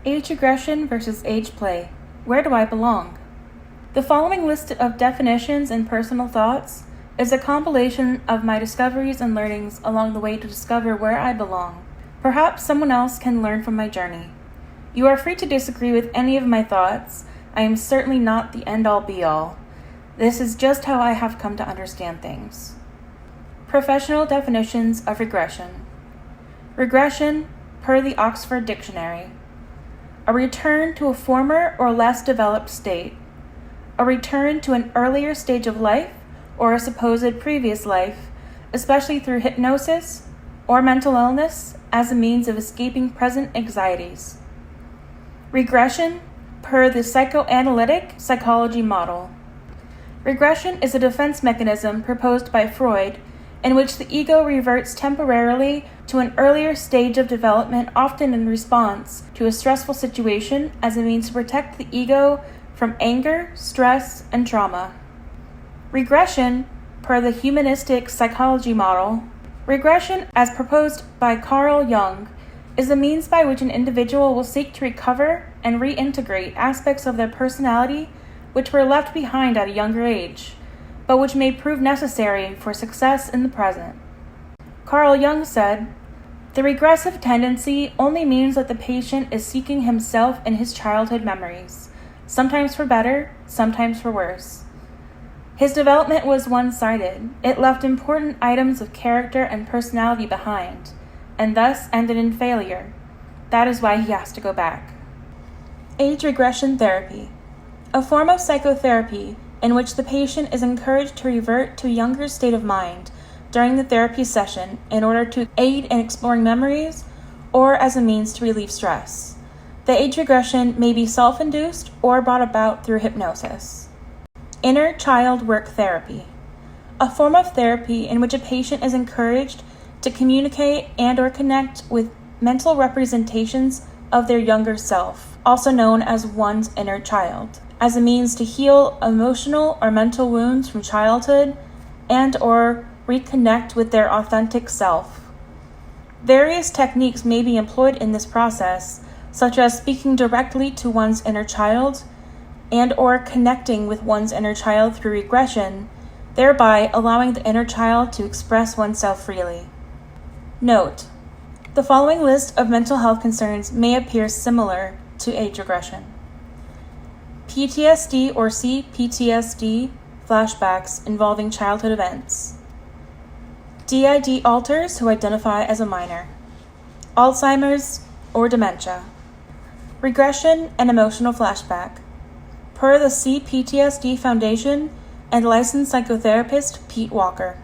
Age regression versus age play. Where do I belong? The following list of definitions and personal thoughts is a compilation of my discoveries and learnings along the way to discover where I belong. Perhaps someone else can learn from my journey. You are free to disagree with any of my thoughts. I am certainly not the end-all be-all. This is just how I have come to understand things. Professional definitions of regression. Regression, per the Oxford Dictionary. A return to a former or less developed state. A return to an earlier stage of life or a supposed previous life, especially through hypnosis or mental illness as a means of escaping present anxieties. Regression, per the psychoanalytic psychology model. Regression is a defense mechanism proposed by Freud in which the ego reverts temporarily to an earlier stage of development, often in response to a stressful situation as a means to protect the ego from anger, stress, and trauma. Regression, per the humanistic psychology model. Regression, as proposed by Carl Jung, is the means by which an individual will seek to recover and reintegrate aspects of their personality which were left behind at a younger age, but which may prove necessary for success in the present. Carl Jung said, "The regressive tendency only means that the patient is seeking himself in his childhood memories, sometimes for better, sometimes for worse. His development was one-sided. It left important items of character and personality behind, and thus ended in failure. That is why he has to go back." Age regression therapy. A form of psychotherapy in which the patient is encouraged to revert to a younger state of mind during the therapy session in order to aid in exploring memories or as a means to relieve stress. The age regression may be self-induced or brought about through hypnosis. Inner child work therapy. A form of therapy in which a patient is encouraged to communicate and/or connect with mental representations of their younger self, also known as one's inner child, as a means to heal emotional or mental wounds from childhood and/or reconnect with their authentic self. Various techniques may be employed in this process, such as speaking directly to one's inner child and/or connecting with one's inner child through regression, thereby allowing the inner child to express oneself freely. Note: the following list of mental health concerns may appear similar to age regression. PTSD or CPTSD flashbacks involving childhood events. DID alters who identify as a minor. Alzheimer's or dementia. Regression and emotional flashback. Per the CPTSD Foundation and licensed psychotherapist Pete Walker.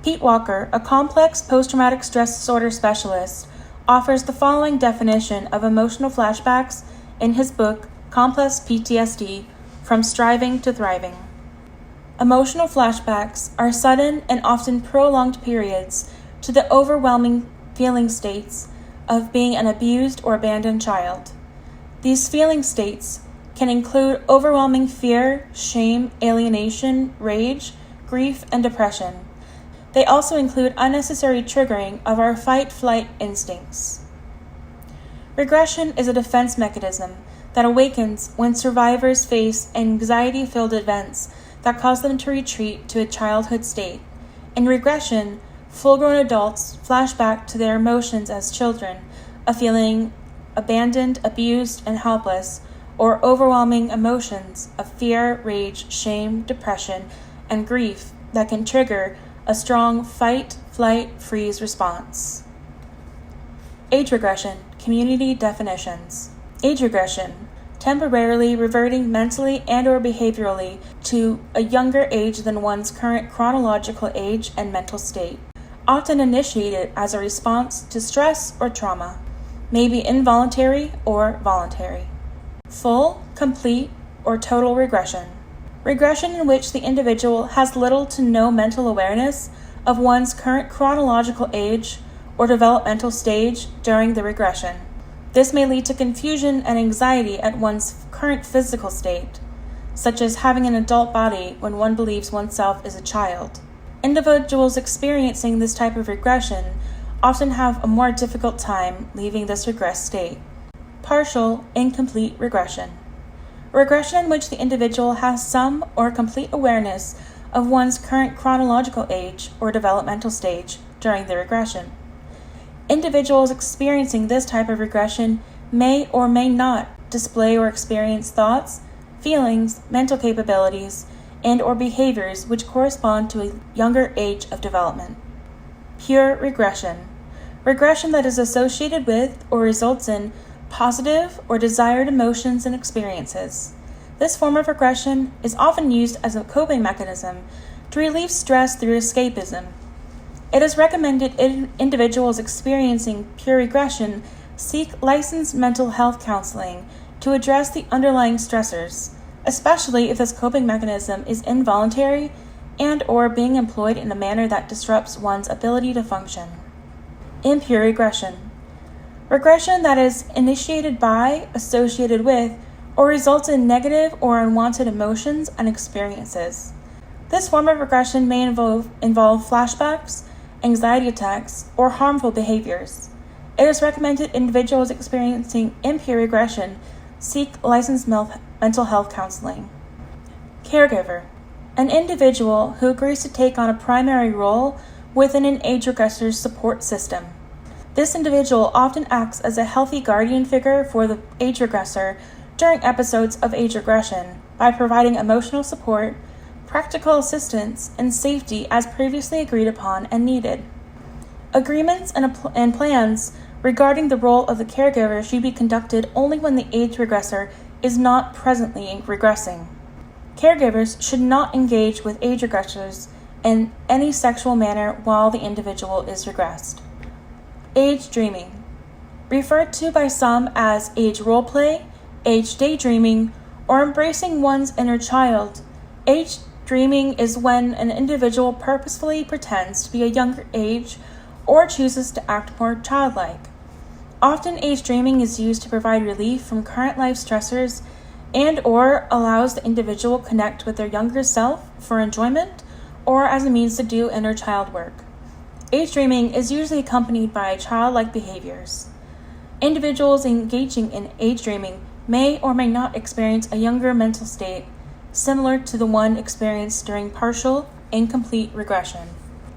Pete Walker, a complex post-traumatic stress disorder specialist, offers the following definition of emotional flashbacks in his book, Complex PTSD, From Striving to Thriving. Emotional flashbacks are sudden and often prolonged periods to the overwhelming feeling states of being an abused or abandoned child. These feeling states can include overwhelming fear, shame, alienation, rage, grief, and depression. They also include unnecessary triggering of our fight-flight instincts. Regression is a defense mechanism that awakens when survivors face anxiety-filled events that cause them to retreat to a childhood state. In regression, full-grown adults flash back to their emotions as children, of feeling abandoned, abused, and helpless, or overwhelming emotions of fear, rage, shame, depression, and grief that can trigger a strong fight, flight, freeze response. Age regression, community definitions. Age regression, temporarily reverting mentally and/or behaviorally to a younger age than one's current chronological age and mental state, often initiated as a response to stress or trauma, may be involuntary or voluntary. Full, complete, or total regression. Regression in which the individual has little to no mental awareness of one's current chronological age or developmental stage during the regression. This may lead to confusion and anxiety at one's current physical state, such as having an adult body when one believes oneself is a child. Individuals experiencing this type of regression often have a more difficult time leaving this regressed state. partial, incomplete regression. Regression in which the individual has some or complete awareness of one's current chronological age or developmental stage during the regression. Individuals experiencing this type of regression may or may not display or experience thoughts, feelings, mental capabilities, and or behaviors which correspond to a younger age of development. Pure regression. Regression that is associated with or results in positive or desired emotions and experiences. This form of regression is often used as a coping mechanism to relieve stress through escapism. It is recommended individuals experiencing pure regression seek licensed mental health counseling to address the underlying stressors, especially if this coping mechanism is involuntary and or being employed in a manner that disrupts one's ability to function. Impure regression. Regression that is initiated by, associated with, or results in negative or unwanted emotions and experiences. This form of regression may involve flashbacks, anxiety attacks, or harmful behaviors. It is recommended individuals experiencing impure regression seek licensed mental health counseling. Caregiver. An individual who agrees to take on a primary role within an age regressor's support system. This individual often acts as a healthy guardian figure for the age regressor during episodes of age regression by providing emotional support, practical assistance, and safety as previously agreed upon and needed. Agreements and plans regarding the role of the caregiver should be conducted only when the age regressor is not presently regressing. Caregivers should not engage with age regressors in any sexual manner while the individual is regressed. Age dreaming. Referred to by some as age roleplay, age daydreaming, or embracing one's inner child, age dreaming is when an individual purposefully pretends to be a younger age or chooses to act more childlike. Often age dreaming is used to provide relief from current life stressors and or allows the individual to connect with their younger self for enjoyment or as a means to do inner child work. Age dreaming is usually accompanied by childlike behaviors. Individuals engaging in age dreaming may or may not experience a younger mental state similar to the one experienced during partial, incomplete regression.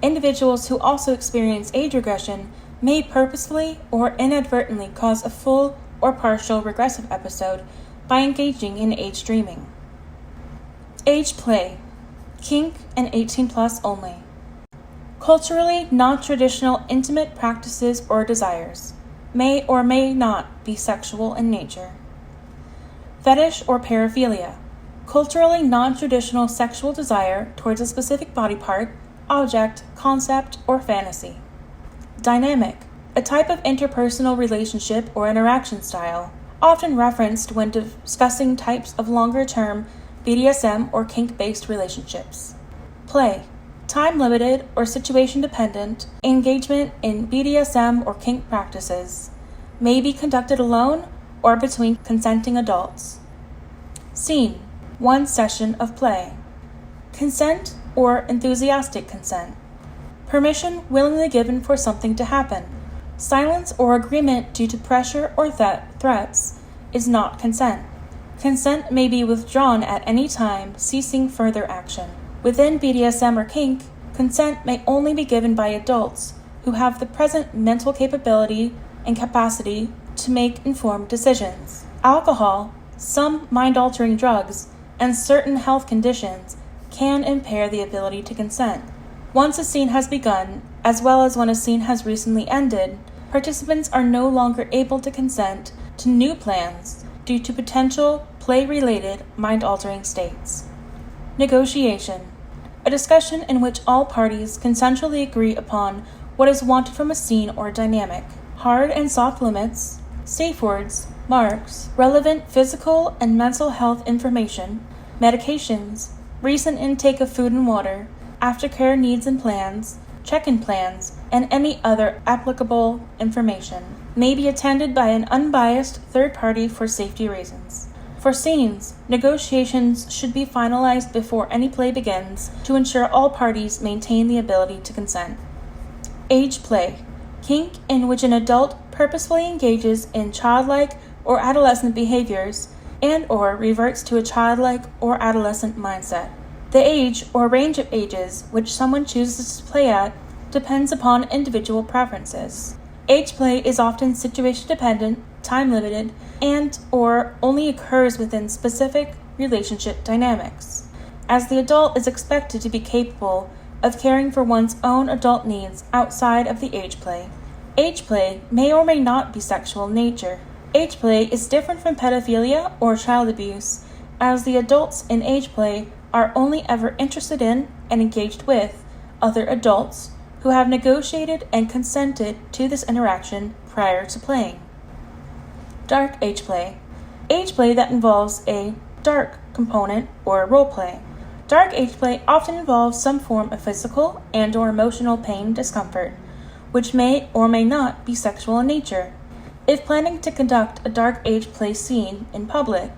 Individuals who also experience age regression may purposefully or inadvertently cause a full or partial regressive episode by engaging in age dreaming. Age play, kink and 18+ only. Culturally non-traditional intimate practices or desires may or may not be sexual in nature. Fetish or paraphilia, culturally non-traditional sexual desire towards a specific body part, object, concept, or fantasy. Dynamic, a type of interpersonal relationship or interaction style, often referenced when discussing types of longer-term BDSM or kink-based relationships. Play, time-limited or situation-dependent engagement in BDSM or kink practices, may be conducted alone or between consenting adults. Scene, one session of play. Consent or enthusiastic consent. Permission willingly given for something to happen. Silence or agreement due to pressure or threats is not consent. Consent may be withdrawn at any time, ceasing further action. Within BDSM or kink, consent may only be given by adults who have the present mental capability and capacity to make informed decisions. Alcohol, some mind-altering drugs, and certain health conditions can impair the ability to consent. Once a scene has begun, as well as when a scene has recently ended, participants are no longer able to consent to new plans due to potential play-related mind-altering states. Negotiation, a discussion in which all parties consensually agree upon what is wanted from a scene or dynamic. Hard and soft limits, safe words, marks, relevant physical and mental health information, medications, recent intake of food and water, aftercare needs and plans, check-in plans, and any other applicable information may be attended by an unbiased third party for safety reasons. For scenes, negotiations should be finalized before any play begins to ensure all parties maintain the ability to consent. Age play, kink in which an adult purposefully engages in childlike, or adolescent behaviors, and/or reverts to a childlike or adolescent mindset. The age or range of ages which someone chooses to play at depends upon individual preferences. Age play is often situation-dependent, time-limited, and/or only occurs within specific relationship dynamics, as the adult is expected to be capable of caring for one's own adult needs outside of the age play. Age play may or may not be sexual in nature. Age play is different from pedophilia or child abuse, as the adults in age play are only ever interested in and engaged with other adults who have negotiated and consented to this interaction prior to playing. Dark age play. Age play that involves a dark component or role play. Dark age play often involves some form of physical and/or emotional pain and discomfort, which may or may not be sexual in nature. If planning to conduct a dark age play scene in public,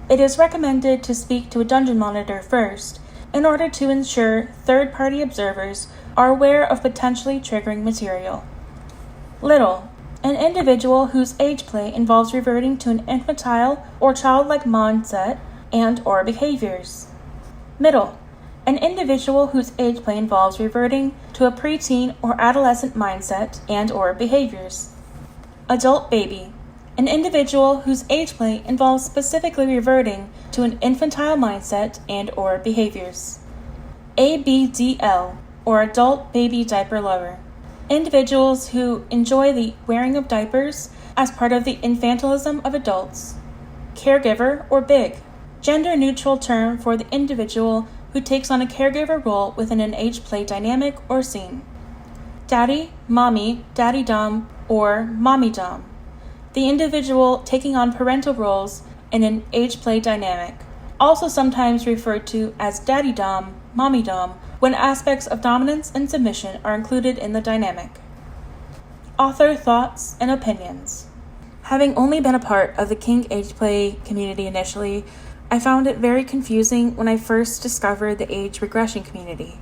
it is recommended to speak to a dungeon monitor first in order to ensure third-party observers are aware of potentially triggering material. Little. An individual whose age play involves reverting to an infantile or childlike mindset and/or behaviors. Middle. An individual whose age play involves reverting to a preteen or adolescent mindset and/or behaviors. Adult baby. An individual whose age play involves specifically reverting to an infantile mindset and/or behaviors. ABDL, or adult baby diaper lover. Individuals who enjoy the wearing of diapers as part of the infantilism of adults. Caregiver, or big. Gender-neutral term for the individual who takes on a caregiver role within an age play dynamic or scene. Daddy, mommy, daddy dom, or mommy dom. The individual taking on parental roles in an age play dynamic, also sometimes referred to as daddy dom, mommy dom, when aspects of dominance and submission are included in the dynamic. Author thoughts and opinions. Having only been a part of the kink age play community initially, I found it very confusing when I first discovered the age regression community.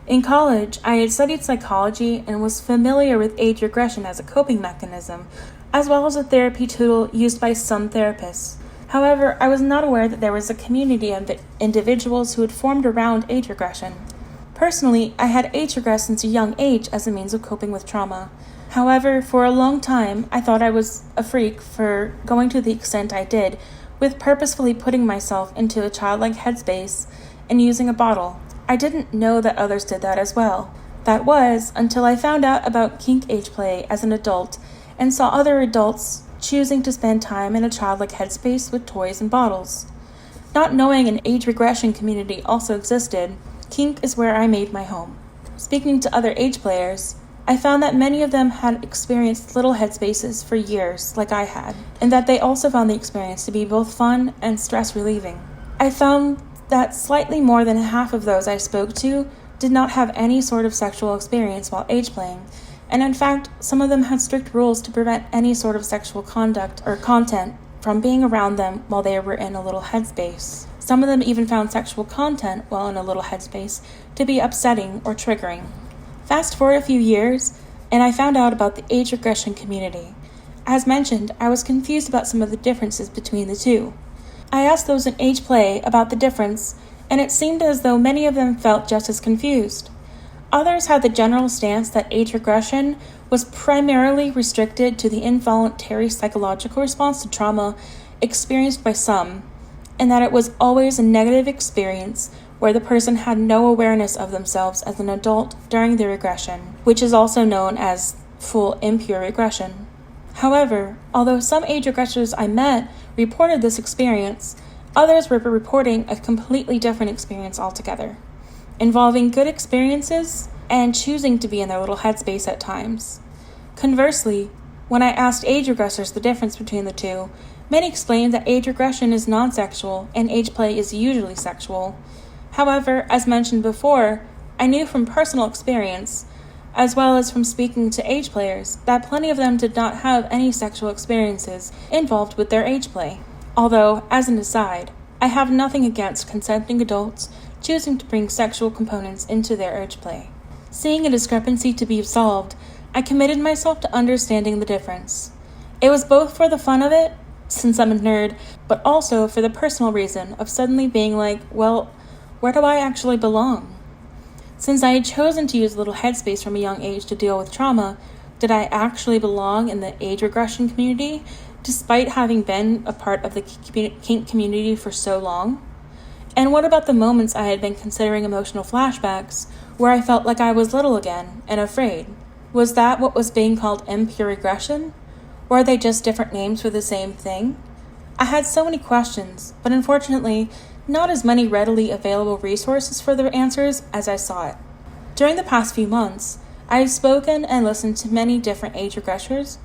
In college, I had studied psychology and was familiar with age regression as a coping mechanism, as well as a therapy tool used by some therapists. However, I was not aware that there was a community of individuals who had formed around age regression. Personally, I had age regressed since a young age as a means of coping with trauma. However, for a long time, I thought I was a freak for going to the extent I did, with purposefully putting myself into a childlike headspace and using a bottle. I didn't know that others did that as well. That was until I found out about kink age play as an adult and saw other adults choosing to spend time in a childlike headspace with toys and bottles. Not knowing an age regression community also existed, kink is where I made my home. Speaking to other age players, I found that many of them had experienced little headspaces for years, like I had, and that they also found the experience to be both fun and stress-relieving. I found that slightly more than half of those I spoke to did not have any sort of sexual experience while age playing, and in fact, some of them had strict rules to prevent any sort of sexual conduct or content from being around them while they were in a little headspace. Some of them even found sexual content while in a little headspace to be upsetting or triggering. Fast forward a few years, and I found out about the age regression community. As mentioned, I was confused about some of the differences between the two. I asked those in age play about the difference, and it seemed as though many of them felt just as confused. Others had the general stance that age regression was primarily restricted to the involuntary psychological response to trauma experienced by some, and that it was always a negative experience where the person had no awareness of themselves as an adult during the regression, which is also known as full impure regression. However, although some age regressors I met reported this experience, others were reporting a completely different experience altogether, involving good experiences and choosing to be in their little headspace at times. Conversely, when I asked age regressors the difference between the two, many explained that age regression is non-sexual and age play is usually sexual. However, as mentioned before, I knew from personal experience, as well as from speaking to age players, that plenty of them did not have any sexual experiences involved with their age play. Although, as an aside, I have nothing against consenting adults choosing to bring sexual components into their age play. Seeing a discrepancy to be solved, I committed myself to understanding the difference. It was both for the fun of it since I'm a nerd, but also for the personal reason of suddenly being like, well, where do I actually belong? Since I had chosen to use a little headspace from a young age to deal with trauma, did I actually belong in the age regression community, despite having been a part of the kink community for so long? And what about the moments I had been considering emotional flashbacks, where I felt like I was little again and afraid? Was that what was being called impure regression? Or are they just different names for the same thing? I had so many questions, but unfortunately, not as many readily available resources for the answers as I sought. During the past few months, I have spoken and listened to many different age regressors,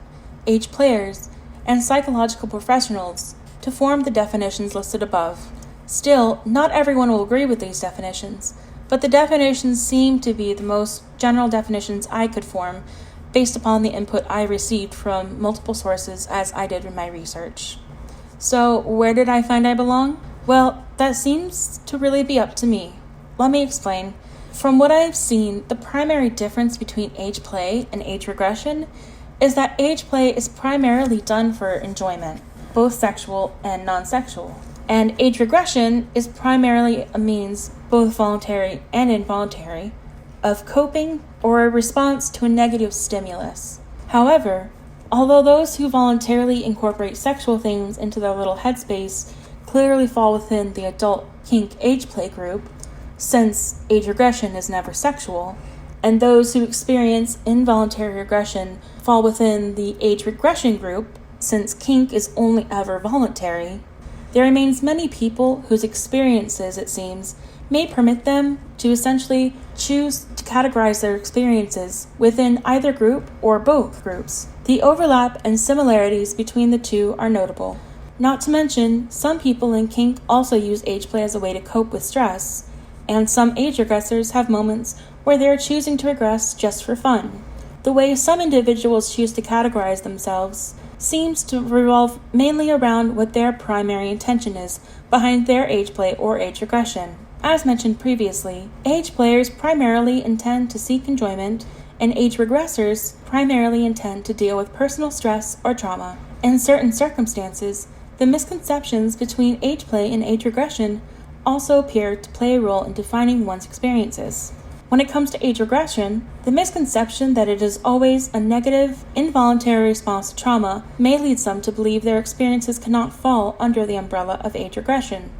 age players, and psychological professionals to form the definitions listed above. Still, not everyone will agree with these definitions, but the definitions seem to be the most general definitions I could form based upon the input I received from multiple sources as I did in my research. So, where did I find I belong? Well, that seems to really be up to me. Let me explain. From what I've seen, the primary difference between age play and age regression is that age play is primarily done for enjoyment, both sexual and non-sexual. And age regression is primarily a means, both voluntary and involuntary, of coping or a response to a negative stimulus. However, although those who voluntarily incorporate sexual things into their little headspace clearly fall within the adult kink age play group, since age regression is never sexual, and those who experience involuntary regression fall within the age regression group, since kink is only ever voluntary, there remains many people whose experiences, it seems, may permit them to essentially choose to categorize their experiences within either group or both groups. The overlap and similarities between the two are notable. Not to mention, some people in kink also use age play as a way to cope with stress, and some age regressors have moments where they are choosing to regress just for fun. The way some individuals choose to categorize themselves seems to revolve mainly around what their primary intention is behind their age play or age regression. As mentioned previously, age players primarily intend to seek enjoyment, and age regressors primarily intend to deal with personal stress or trauma. In certain circumstances, the misconceptions between age play and age regression also appear to play a role in defining one's experiences. When it comes to age regression, the misconception that it is always a negative, involuntary response to trauma may lead some to believe their experiences cannot fall under the umbrella of age regression.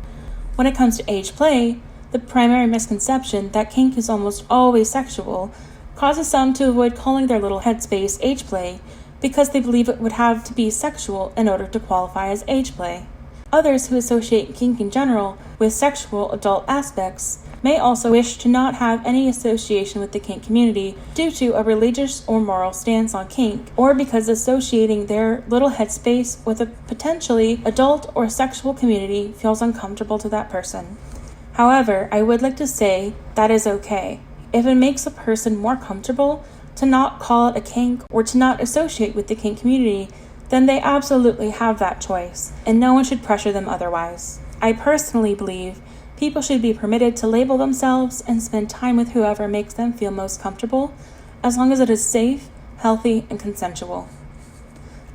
When it comes to age play, the primary misconception that kink is almost always sexual causes some to avoid calling their little headspace age play because they believe it would have to be sexual in order to qualify as age play. Others who associate kink in general with sexual adult aspects may also wish to not have any association with the kink community due to a religious or moral stance on kink, or because associating their little headspace with a potentially adult or sexual community feels uncomfortable to that person. However, I would like to say that is okay. If it makes a person more comfortable to not call it a kink or to not associate with the kink community, then they absolutely have that choice, and no one should pressure them otherwise. I personally believe people should be permitted to label themselves and spend time with whoever makes them feel most comfortable, as long as it is safe, healthy, and consensual.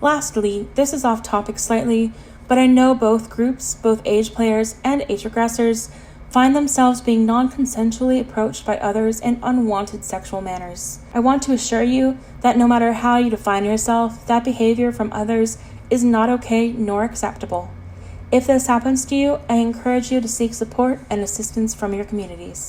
Lastly, this is off topic slightly, but I know both groups, both age players and age regressors, find themselves being non-consensually approached by others in unwanted sexual manners. I want to assure you that no matter how you define yourself, that behavior from others is not okay nor acceptable. If this happens to you, I encourage you to seek support and assistance from your communities.